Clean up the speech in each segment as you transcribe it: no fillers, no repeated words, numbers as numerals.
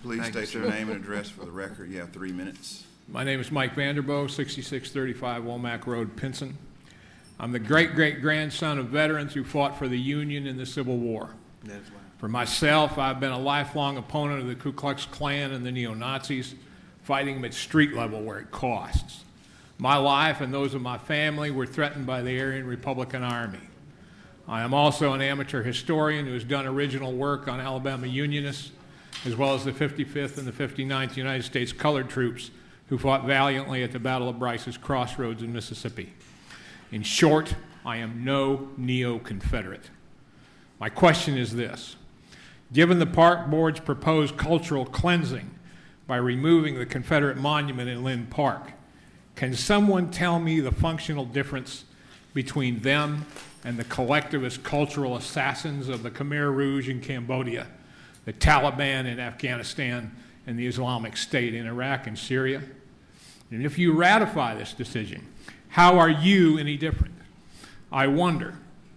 Please Thank you, state your sir. name and address for the record. You have 3 minutes. My name is Mike Vanderboegh, 6635 Womack Road, Pinson. I'm the great-great-grandson of veterans who fought for the Union in the Civil War. That is why. For myself, I've been a lifelong opponent of the Ku Klux Klan and the neo-Nazis, fighting them at street level where it costs. My life and those of my family were threatened by the Aryan Republican Army. I am also an amateur historian who has done original work on Alabama Unionists, as well as the 55th and the 59th United States Colored Troops who fought valiantly at the Battle of Bryce's Crossroads in Mississippi. In short, I am no neo-Confederate. My question is this: given the Park Board's proposed cultural cleansing by removing the Confederate monument in Lynn Park, can someone tell me the functional difference between them and the collectivist cultural assassins of the Khmer Rouge in Cambodia, the Taliban in Afghanistan, and the Islamic State in Iraq and Syria? And if you ratify this decision, how are you any different? I wonder,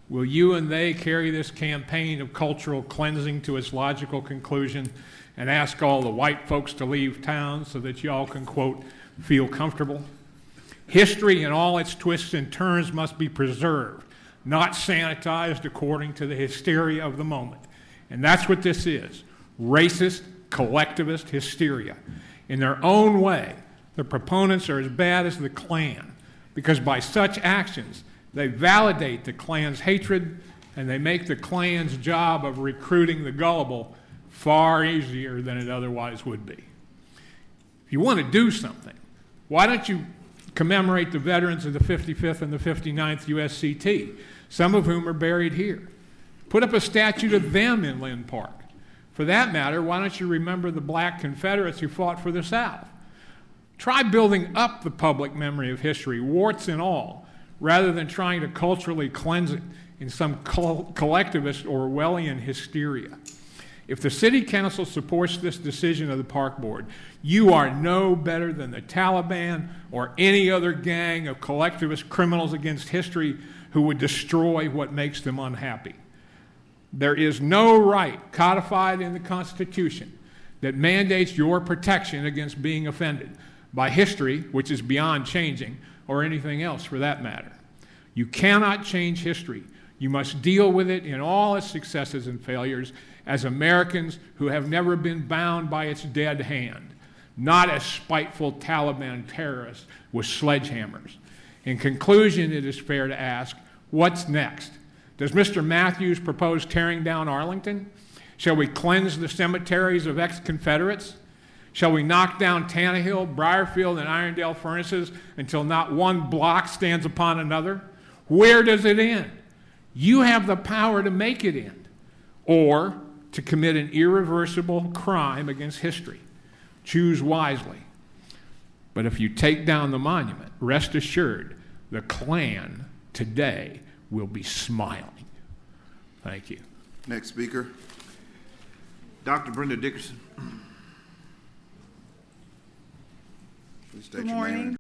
will you and they carry this campaign of cultural cleansing to its logical conclusion and ask all the white folks to leave town so that y'all can, quote, feel comfortable? History and all its twists and turns must be preserved, not sanitized according to the hysteria of the moment. And that's what this is: racist, collectivist hysteria. In their own way, the proponents are as bad as the Klan, because by such actions, they validate the Klan's hatred and they make the Klan's job of recruiting the gullible far easier than it otherwise would be. If you want to do something, why don't you commemorate the veterans of the 55th and the 59th USCT, some of whom are buried here? Put up a statue to them in Lynn Park. For that matter, why don't you remember the black Confederates who fought for the South? Try building up the public memory of history, warts and all, rather than trying to culturally cleanse it in some collectivist Orwellian hysteria. If the City Council supports this decision of the Park Board, you are no better than the Taliban or any other gang of collectivist criminals against history who would destroy what makes them unhappy. There is no right codified in the Constitution that mandates your protection against being offended by history, which is beyond changing, or anything else for that matter. You cannot change history. You must deal with it in all its successes and failures as Americans who have never been bound by its dead hand, not as spiteful Taliban terrorists with sledgehammers. In conclusion, it is fair to ask, what's next? Does Mr. Matthews propose tearing down Arlington? Shall we cleanse the cemeteries of ex-Confederates? Shall we knock down Tannehill, Briarfield, and Irondale furnaces until not one block stands upon another? Where does it end? You have the power to make it end, or to commit an irreversible crime against history. Choose wisely. But if you take down the monument, rest assured, the Klan today will be smiling. Thank you. Next speaker. Dr. Brenda Dickerson. Please state Good your name. morning.